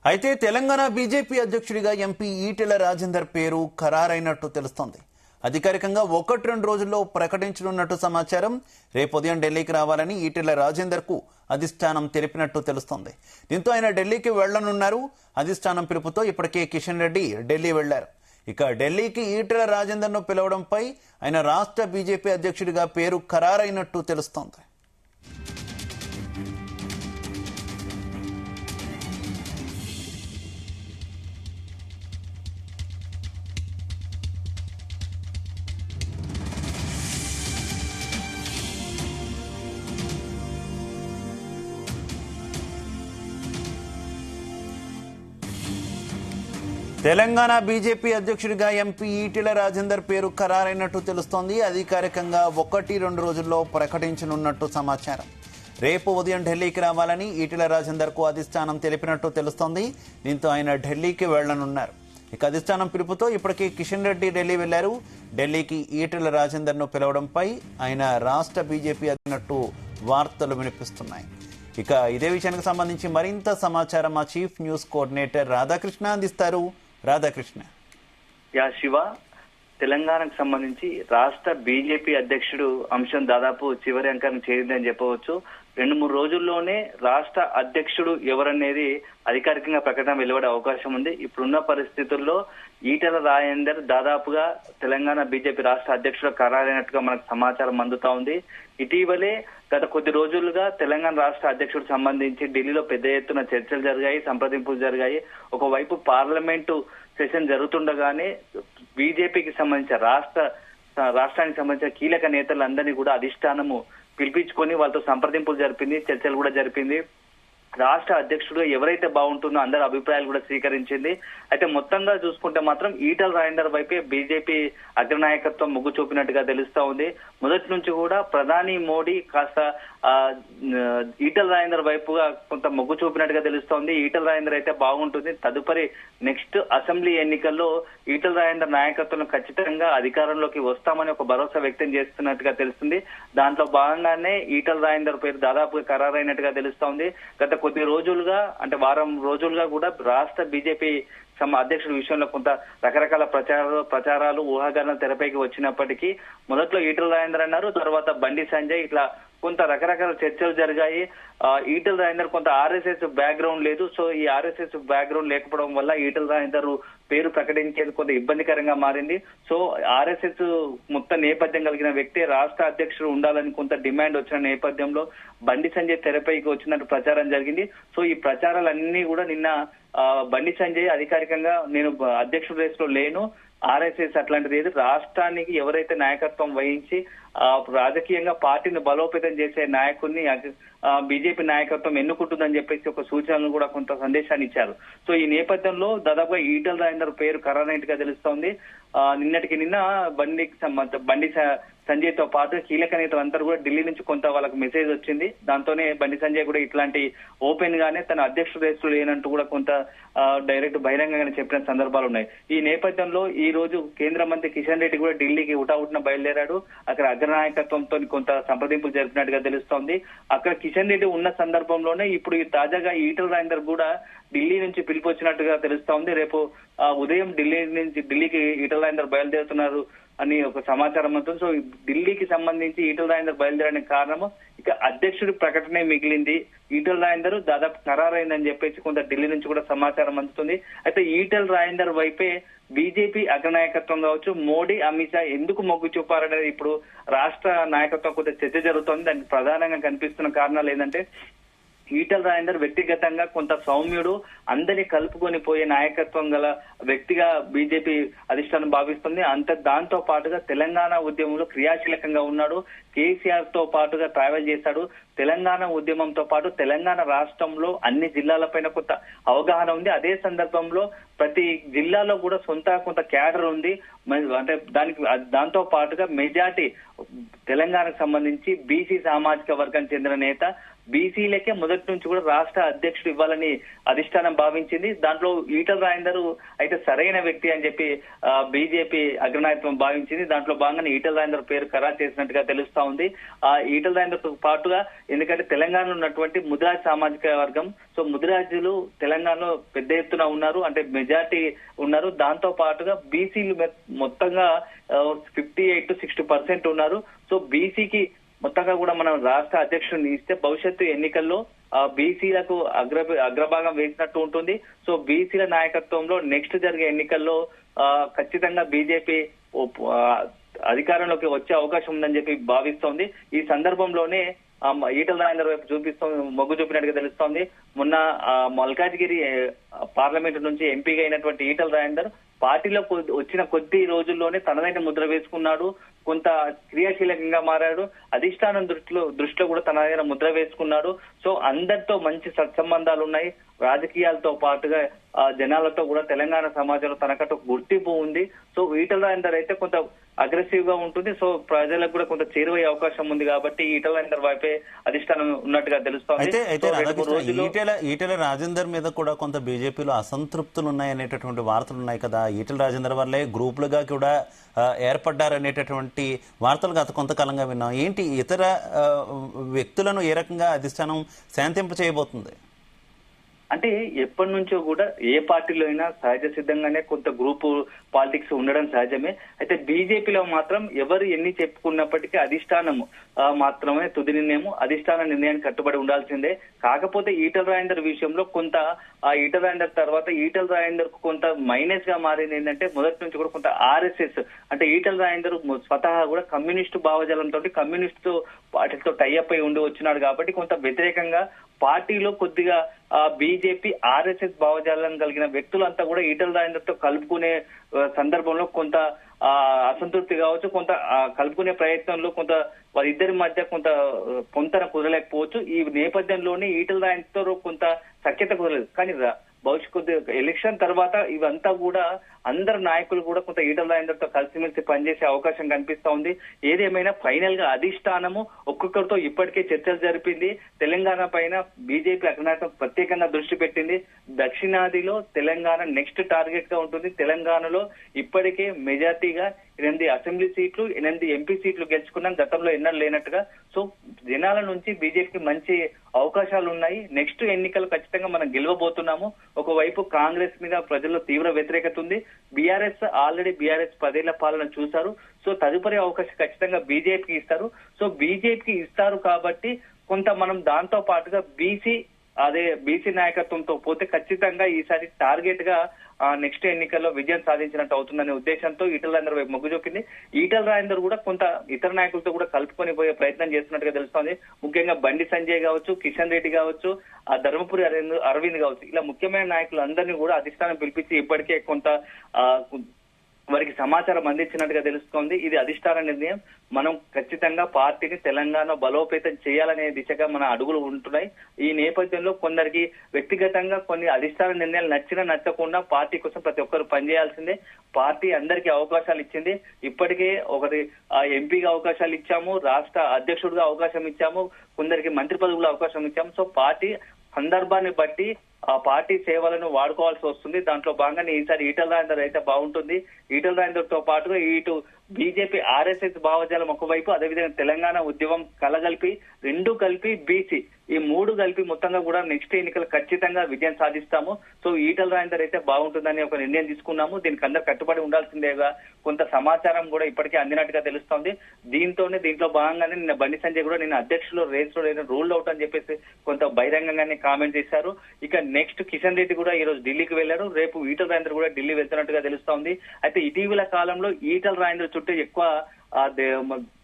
అయితే తెలంగాణ బీజేపీ అధ్యక్షుడిగా ఎంపీ ఈటెల రాజేందర్ పేరు ఖరారైనట్టు తెలుస్తోంది. అధికారికంగా 1-2 రోజుల్లో ప్రకటించనున్నట్టు సమాచారం. రేపు ఉదయం ఢిల్లీకి రావాలని ఈటెల రాజేందర్ కు అధిష్టానం తెలిపినట్టు తెలుస్తోంది. దీంతో ఆయన ఢిల్లీకి వెళ్లనున్నారు. అధిష్టానం పిలుపుతో ఇప్పటికే కిషన్ రెడ్డి ఢిల్లీ వెళ్లారు. ఇక ఢిల్లీకి ఈటెల రాజేందర్ ను పిలవడంపై ఆయన రాష్ట్ర బీజేపీ అధ్యక్షుడిగా పేరు ఖరారైనట్టు తెలుస్తోంది. తెలంగాణ బీజేపీ అధ్యక్షుడిగా ఎంపీ ఈటెల రాజేందర్ పేరు ఖరారైనట్టు తెలుస్తోంది. అధికారికంగా 1-2 రోజుల్లో ప్రకటించనున్నట్టు సమాచారం. రేపు ఉదయం ఢిల్లీకి రావాలని ఈటెల రాజేందర్ కు అధిష్టానం తెలిపినట్టు తెలుస్తోంది. దీంతో ఆయన ఢిల్లీకి వెళ్లనున్నారు. ఇక అధిష్టానం పిలుపుతో ఇప్పటికే కిషన్ రెడ్డి ఢిల్లీ వెళ్లారు. ఢిల్లీకి ఈటెల రాజేందర్ ను పిలవడంపై ఆయన రాష్ట్ర బీజేపీ అన్నట్టు వార్తలు వినిపిస్తున్నాయి. ఇక ఇదే విషయానికి సంబంధించి మరింత సమాచారం మా చీఫ్ న్యూస్ కోఆర్డినేటర్ రాధాకృష్ణ అందిస్తారు. రాధాకృష్ణ. శివ, తెలంగాణకు సంబంధించి రాష్ట్ర బీజేపీ అధ్యక్షుడు అంశం దాదాపు చివరి అంకానికి చేరిందని చెప్పవచ్చు. 2-3 రోజుల్లోనే రాష్ట్ర అధ్యక్షుడు ఎవరనేది అధికారికంగా ప్రకటన వెలువడే అవకాశం ఉంది. ఇప్పుడున్న పరిస్థితుల్లో ఈటెల రాజేందర్ దాదాపుగా తెలంగాణ బీజేపీ రాష్ట్ర అధ్యక్షుడు ఖరారైనట్టుగా మనకు సమాచారం అందుతా ఉంది. ఇటీవలే గత కొద్ది రోజులుగా తెలంగాణ రాష్ట్ర అధ్యక్షుడికి సంబంధించి ఢిల్లీలో పెద్ద ఎత్తున చర్చలు జరిగాయి, సంప్రదింపులు జరిగాయి. ఒకవైపు పార్లమెంటు సెషన్ జరుగుతుండగానే బీజేపీకి సంబంధించిన రాష్ట్రానికి సంబంధించిన కీలక నేతలందరినీ కూడా అధిష్టానము పిలిపించుకొని వాళ్ళతో సంప్రదింపులు జరిపింది, చర్చలు కూడా జరిపింది. రాష్ట్ర అధ్యక్షుడు ఎవరైతే బాగుంటుందో అందరి అభిప్రాయాలు కూడా స్వీకరించింది. అయితే మొత్తంగా చూసుకుంటే మాత్రం ఈటెల రాజేందర్ వైపే బీజేపీ అగ్రనాయకత్వం మొగ్గు చూపినట్టుగా తెలుస్తా ఉంది. మొదటి నుంచి కూడా ప్రధాని మోడీ కాస్త ఈటెల రాజేందర్ వైపుగా కొంత మొగ్గు చూపినట్టుగా తెలుస్తోంది. ఈటెల రాజేందర్ అయితే బాగుంటుంది, తదుపరి నెక్స్ట్ అసెంబ్లీ ఎన్నికల్లో ఈటెల రాజేందర్ నాయకత్వంలో ఖచ్చితంగా అధికారంలోకి వస్తామని ఒక భరోసా వ్యక్తం చేస్తున్నట్టుగా తెలుస్తుంది. దాంట్లో భాగంగానే ఈటెల రాజేందర్ పేరు దాదాపుగా ఖరారైనట్టుగా తెలుస్తోంది. గత కొద్ది రోజులుగా అంటే వారం రోజులుగా కూడా రాష్ట్ర బీజేపీ అధ్యక్షుడి విషయంలో కొంత రకరకాల ప్రచారాలు ఊహాగానాలు తెరపైకి వచ్చినప్పటికీ మొదట్లో ఈటెల రాజేందర్ అన్నారు, తర్వాత బండి సంజయ్, ఇట్లా కొంత రకరకాల చర్చలు జరిగాయి. ఈటెల రాజేందర్ కొంత ఆర్ఎస్ఎస్ బ్యాక్గ్రౌండ్ లేదు. సో ఈ ఆర్ఎస్ఎస్ బ్యాక్గ్రౌండ్ లేకపోవడం వల్ల ఈటెల రాజేందర్ పేరు ప్రకటించేందుకు కొంత ఇబ్బందికరంగా మారింది. సో ఆర్ఎస్ఎస్ మొత్తం నేపథ్యం కలిగిన వ్యక్తి రాష్ట్ర అధ్యక్షుడు ఉండాలని కొంత డిమాండ్ వచ్చిన నేపథ్యంలో బండి సంజయ్ తెరపైకి వచ్చినట్టు ప్రచారం జరిగింది. సో ఈ ప్రచారాలన్నీ కూడా నిన్న బండి సంజయ్ అధికారికంగా నేను అధ్యక్షుడి రేస్ లో లేను, ఆర్ఎస్ఎస్ అట్లాంటిది ఏది, రాష్ట్రానికి ఎవరైతే నాయకత్వం వహించి రాజకీయంగా పార్టీని బలోపేతం చేసే నాయకుడిని బీజేపీ నాయకత్వం ఎన్నుకుంటుందని చెప్పేసి ఒక సూచనలు కూడా కొంత సందేశాన్ని ఇచ్చారు. సో ఈ నేపథ్యంలో దాదాపుగా ఈటెల రాజేందర్ పేరు ఖరారైనట్టుగా తెలుస్తోంది. నిన్నటికి నిన్న బండి సంజయ్ తో పాటు కీలక నేతలందరూ కూడా ఢిల్లీ నుంచి కొంత వాళ్ళకు మెసేజ్ వచ్చింది. దాంతోనే బండి సంజయ్ కూడా ఇట్లాంటి ఓపెన్ గానే తన అధ్యక్షుడు రేసు లేనంటూ కూడా కొంత డైరెక్ట్ బహిరంగంగానే చెప్పిన సందర్భాలు ఉన్నాయి. ఈ నేపథ్యంలో ఈ రోజు కేంద్ర మంత్రి కిషన్ రెడ్డి కూడా ఢిల్లీకి హుటాహుటిన బయలుదేరాడు. అక్కడ అగ్రనాయకత్వంతో కొంత సంప్రదింపులు జరిపినట్టుగా తెలుస్తోంది. అక్కడ కిషన్ రెడ్డి ఉన్న సందర్భంలోనే ఇప్పుడు తాజాగా ఈటెల రాజేందర్ కూడా ఢిల్లీ నుంచి పిలుపు వచ్చినట్టుగా తెలుస్తోంది. రేపు ఉదయం ఢిల్లీకి ఈటెల రాజేందర్ బయలుదేరుతున్నారు అని ఒక సమాచారం ఉంటుంది. సో ఢిల్లీకి సంబంధించి ఈటెల రాజేందర్ బయలుదేరడానికి కారణము ఇక అధ్యక్షుడి ప్రకటనే మిగిలింది. ఈటెల రాజేందర్ దాదాపు ఖరారైందని చెప్పేసి కొంత ఢిల్లీ నుంచి కూడా సమాచారం అందుతుంది. అయితే ఈటెల రాజేందర్ వైపే బీజేపీ అగ్రనాయకత్వం కావచ్చు, మోడీ, అమిత్ షా ఎందుకు మొగ్గు చూపారనేది ఇప్పుడు రాష్ట్ర నాయకత్వం కొంత చర్చ జరుగుతోంది. దానికి ప్రధానంగా కనిపిస్తున్న కారణాలు ఏంటంటే ఈటెల రాజేందర్ వ్యక్తిగతంగా కొంత సౌమ్యుడు, అందరినీ కలుపుకొని పోయే నాయకత్వం గల వ్యక్తిగా బీజేపీ అధిష్టానం భావిస్తుంది. దాంతో పాటుగా తెలంగాణ ఉద్యమంలో క్రియాశీలకంగా ఉన్నాడు. కేసీఆర్ తో పాటుగా ట్రావెల్ చేశాడు. తెలంగాణ ఉద్యమంతో పాటు తెలంగాణ రాష్ట్రంలో అన్ని జిల్లాలపైన కొంత అవగాహన ఉంది. అదే సందర్భంలో ప్రతి జిల్లాలో కూడా కొంత క్యాడర్ ఉంది. అంటే దాంతో పాటుగా మెజార్టీ తెలంగాణకు సంబంధించి బీసీ సామాజిక వర్గానికి చెందిన నేత బీసీలకే మొదటి నుంచి కూడా రాష్ట్ర అధ్యక్షుడు ఇవ్వాలని అధిష్టానం భావించింది. దాంట్లో ఈటల రాజేందర్ అయితే సరైన వ్యక్తి అని చెప్పి బీజేపీ అగ్రనాయకత్వం భావించింది. దాంట్లో భాగంగానే ఈటల రాజేందర్ పేరు ఖరారు చేసినట్టుగా తెలుస్తా ఉంది. ఈటల రాజేందర్ తో పాటుగా ఎందుకంటే తెలంగాణలో ఉన్నటువంటి ముదిరాజ్ సామాజిక వర్గం, సో ముదిరాజులు తెలంగాణలో పెద్ద ఎత్తున ఉన్నారు, అంటే మెజార్టీ ఉన్నారు. దాంతో పాటుగా బీసీలు మొత్తంగా 58 to 60% ఉన్నారు. సో బీసీకి మొత్తంగా కూడా మనం రాష్ట్ర అధ్యక్షుడిని ఇస్తే భవిష్యత్తు ఎన్నికల్లో బీసీలకు అగ్రభాగం వేసినట్టు ఉంటుంది. సో బీసీల నాయకత్వంలో నెక్స్ట్ జరిగే ఎన్నికల్లో ఖచ్చితంగా బీజేపీ అధికారంలోకి వచ్చే అవకాశం ఉందని చెప్పి భావిస్తోంది. ఈ సందర్భంలోనే ఈటల రాజేందర్ వైపు మొగ్గు చూపినట్టుగా తెలుస్తోంది. మొన్న మల్కాజ్గిరి పార్లమెంట్ నుంచి ఎంపీగా అయినటువంటి ఈటల రాజేందర్ పార్టీలో వచ్చిన కొద్ది రోజుల్లోనే తనదైన ముద్ర వేసుకున్నాడు, కొంత క్రియాశీలకంగా మారాడు, అధిష్టానం దృష్టిలో కూడా తనదైన ముద్ర వేసుకున్నాడు. సో అందరితో మంచి సత్సంబంధాలు ఉన్నాయి. రాజకీయాలతో పాటుగా జనాలతో కూడా తెలంగాణ సమాజంలో తనకంటూ గుర్తింపు ఉంది. సో ఈటల రాజేందర్ అయితే కొంత అగ్రెసివ్ గా ఉంటుంది. సో ప్రజలకు కూడా కొంత చేరువయ్యే అవకాశం ఉంది కాబట్టి ఈటల రాజేందర్ వైపే అధిష్టానం ఉన్నట్టుగా తెలుస్తోంది. ఈటల రాజేందర్ మీద కూడా కొంత బీజేపీలో అసంతృప్తులు ఉన్నాయనేటటువంటి వార్తలు ఉన్నాయి కదా. ఈటల రాజేందర్ వల్లే గ్రూపులుగా కూడా ఏర్పడ్డారనేటటువంటి వార్తలు గత కొంతకాలంగా విన్నాం. ఏంటి ఇతర వ్యక్తులను ఏ రకంగా అధిష్టానం శాంతింప చేయబోతుంది? అంటే ఎప్పటి నుంచో కూడా ఏ పార్టీలో అయినా సహజ సిద్ధంగానే కొంత గ్రూపు పాలిటిక్స్ ఉండడం సహజమే. అయితే బీజేపీలో మాత్రం ఎవరు ఎన్ని చెప్పుకున్నప్పటికీ అధిష్టానం మాత్రమే తుది నిర్ణయం, అధిష్టాన నిర్ణయానికి కట్టుబడి ఉండాల్సిందే. కాకపోతే ఈటల రాజేందర్ విషయంలో కొంత ఈటల రాజేందర్ తర్వాత ఈటల రాజేందర్ కు కొంత మైనస్ గా మారింది ఏంటంటే మొదటి నుంచి కూడా కొంత ఆర్ఎస్ఎస్ అంటే ఈటల రాజేందర్ స్వతహా కూడా కమ్యూనిస్టు భావజాలంతో కమ్యూనిస్టు పార్టీలతో టైఅప్ అయి ఉండి వచ్చినాడు కాబట్టి కొంత వ్యతిరేకంగా పార్టీలో కొద్దిగా బీజేపీ ఆర్ఎస్ఎస్ భావజాలం కలిగిన వ్యక్తులంతా కూడా ఈటల రాజేందర్ తో కలుపుకునే సందర్భంలో కొంత అసంతృప్తి కావచ్చు, కొంత కలుపుకునే ప్రయత్నంలో కొంత వారిద్దరి మధ్య కొంత పొంతన కుదరలేకపోవచ్చు. ఈ నేపథ్యంలోనే ఈటల రాజేందర్ తో కొంత సఖ్యత కుదరలేదు. కానీ భవిష్యత్తు ఎలక్షన్ తర్వాత ఇవంతా కూడా అందరు నాయకులు కూడా కొంత ఈటల రాజేందర్ తో కలిసిమెలిసి పనిచేసే అవకాశం కనిపిస్తా ఉంది. ఏదేమైనా ఫైనల్ గా అధిష్టానము ఒక్కొక్కరితో ఇప్పటికే చర్చలు జరిపింది. తెలంగాణ పైన బీజేపీ అగ్రనాయకత్వం ప్రత్యేకంగా దృష్టి పెట్టింది. దక్షిణాదిలో తెలంగాణ నెక్స్ట్ టార్గెట్ గా ఉంటుంది. తెలంగాణలో ఇప్పటికే మెజార్టీగా 8 అసెంబ్లీ సీట్లు, 8 ఎంపీ సీట్లు గెలుచుకున్నాం, గతంలో ఎన్నడూ లేనట్టుగా. సో జనాల నుంచి బీజేపీకి మంచి అవకాశాలు ఉన్నాయి. నెక్స్ట్ ఎన్నికలు ఖచ్చితంగా మనం గెలవబోతున్నాము. ఒకవైపు కాంగ్రెస్ మీద ప్రజల్లో తీవ్ర వ్యతిరేకత ఉంది. బీఆర్ఎస్ ఆల్రెడీ 10 ఏళ్ల పాలన చూశారు. సో తదుపరి అవకాశం ఖచ్చితంగా బీజేపీకి ఇస్తారు. సో బీజేపీకి ఇస్తారు కాబట్టి కొంత మనం దాంతో పాటుగా బీసీ నాయకత్వంతో పోతే ఖచ్చితంగా ఈసారి టార్గెట్ గా నెక్స్ట్ ఎన్నికల్లో విజయం సాధించినట్టు అవుతుందనే ఉద్దేశంతో ఈటల రాజేందర్ వైపు మొగ్గు చూపింది. ఈటల రాజేందర్ కూడా కొంత ఇతర నాయకులతో కూడా కలుపుకొని పోయే ప్రయత్నం చేస్తున్నట్టుగా తెలుస్తోంది. ముఖ్యంగా బండి సంజయ్ కావచ్చు, కిషన్ రెడ్డి కావచ్చు, ధర్మపురి అరవింద్ కావచ్చు, ఇలా ముఖ్యమైన నాయకులు అందరినీ కూడా అధిష్టానం పిలిపించి ఇప్పటికే కొంత వారికి సమాచారం అందించినట్టుగా తెలుస్తోంది. ఇది అధిష్టాన నిర్ణయం. మనం ఖచ్చితంగా పార్టీని తెలంగాణ బలోపేతం చేయాలనే దిశగా మన అడుగులు ఉంటున్నాయి. ఈ నేపథ్యంలో కొందరికి వ్యక్తిగతంగా కొన్ని అధిష్టాన నిర్ణయాలు నచ్చకుండా పార్టీ కోసం ప్రతి ఒక్కరు పనిచేయాల్సిందే. పార్టీ అందరికీ అవకాశాలు ఇచ్చింది. ఇప్పటికే ఒకటి ఎంపీగా అవకాశాలు ఇచ్చాము, రాష్ట్ర అధ్యక్షుడిగా అవకాశం ఇచ్చాము, కొందరికి మంత్రి పదవులు అవకాశం ఇచ్చాము. సో పార్టీ సందర్భాన్ని బట్టి ఆ పార్టీ సేవలను వాడుకోవాల్సి వస్తుంది. దాంట్లో భాగంగానే ఈసారి ఈటల రాజేందర్ అయితే బాగుంటుంది. ఈటల రాజేందర్ తో పాటుగా ఇటు బీజేపీ ఆర్ఎస్ఎస్ భావజాలం ఒకవైపు, అదేవిధంగా తెలంగాణ ఉద్యమం కలగలిపి 2 కలిపి బీసీ ఈ 3 కలిపి మొత్తంగా కూడా నెక్స్ట్ ఎన్నికలు ఖచ్చితంగా విజయం సాధిస్తాము. సో ఈటల రాజేందర్ అయితే బాగుంటుందని ఒక నిర్ణయం తీసుకున్నాము. దీనికి అందరు కట్టుబడి ఉండాల్సిందేగా కొంత సమాచారం కూడా ఇప్పటికే అందినట్టుగా తెలుస్తోంది. దీంట్లో భాగంగానే నిన్న బండి సంజయ్ కూడా నిన్న అధ్యక్షులు రేస్ లో రూల్డ్ అవుట్ అని చెప్పేసి కొంత బహిరంగంగానే కామెంట్ చేశారు. ఇక నెక్స్ట్ కిషన్ రెడ్డి కూడా ఈ రోజు ఢిల్లీకి వెళ్లారు. రేపు ఈటల రాజేందర్ కూడా ఢిల్లీ వెళ్తున్నట్టుగా తెలుస్తోంది. అయితే ఇటీవల కాలంలో ఈటల రాజేందర్ చుట్టూ ఎక్కువ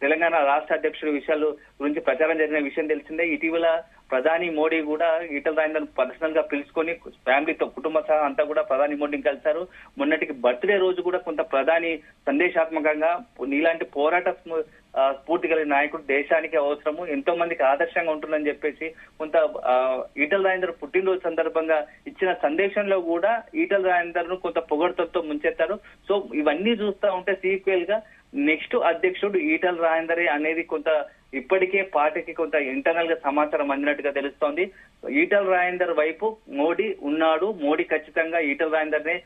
తెలంగాణ రాష్ట్ర అధ్యక్షుడి విషయాలు గురించి ప్రచారం జరిగిన విషయం తెలిసిందే. ఇటీవల ప్రధాని మోడీ కూడా ఈటల రాజేందర్ పర్సనల్ గా పిలుచుకొని ఫ్యామిలీతో కుటుంబ సహా అంతా కూడా ప్రధాని మోడీని కలిశారు. మొన్నటికి బర్త్డే రోజు కూడా కొంత ప్రధాని సందేశాత్మకంగా నీలాంటి పోరాట స్ఫూర్తి కలిగిన నాయకుడు దేశానికి అవసరము, ఎంతో మందికి ఆదర్శంగా ఉంటుందని చెప్పేసి కొంత ఈటల రాజేందర్ పుట్టినరోజు సందర్భంగా ఇచ్చిన సందేశంలో కూడా ఈటల రాజేందర్ ను కొంత పొగడ్తలతో ముంచెత్తారు. సో ఇవన్నీ చూస్తా ఉంటే సీక్వెల్ గా నెక్స్ట్ అధ్యక్షుడు ఈటల రాజేందర్ అనేది కొంత ఇప్పటికే పార్టీకి కొంత ఇంటర్నల్ గా సమాచారం అందినట్టుగా తెలుస్తోంది. ఈటల రాజేందర్ వైపు మోడీ ఉన్నాడు, మోడీ ఖచ్చితంగా ఈటల రాజేందర్ ని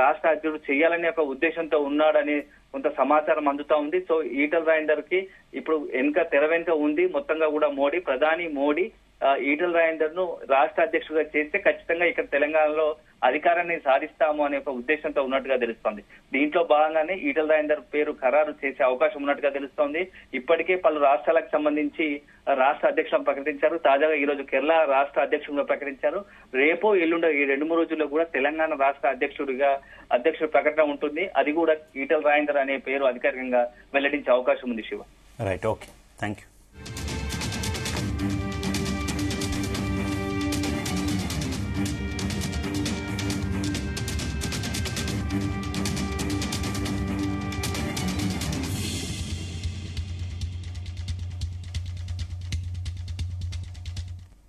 రాష్ట్ర అధ్యక్షుడు చేయాలనే ఒక ఉద్దేశంతో ఉన్నాడని కొంత సమాచారం అందుతా ఉంది. సో ఈటల రాజేందర్ కి ఇప్పుడు తెర వెనుక ఉంది మొత్తంగా కూడా మోడీ, ప్రధాని మోడీ ఈటల రాజేందర్ ను రాష్ట్ర అధ్యక్షుడిగా చేస్తే ఖచ్చితంగా ఇక్కడ తెలంగాణలో అధికారాన్ని సాధిస్తాము అనే ఒక ఉద్దేశంతో ఉన్నట్టుగా తెలుస్తోంది. దీంట్లో భాగంగానే ఈటల రాజేందర్ పేరు ఖరారు చేసే అవకాశం ఉన్నట్టుగా తెలుస్తోంది. ఇప్పటికే పలు రాష్ట్రాలకు సంబంధించి రాష్ట్ర అధ్యక్షులను ప్రకటించారు. తాజాగా ఈ రోజు కేరళ రాష్ట్ర అధ్యక్షుడిగా ప్రకటించారు. రేపో ఎల్లుండో ఈ 2-3 రోజుల్లో కూడా తెలంగాణ రాష్ట్ర అధ్యక్షుడి ప్రకటన ఉంటుంది. అది కూడా ఈటల రాజేందర్ అనే పేరు అధికారికంగా వెల్లడించే అవకాశం ఉంది. Shiva. Right, okay, thank you.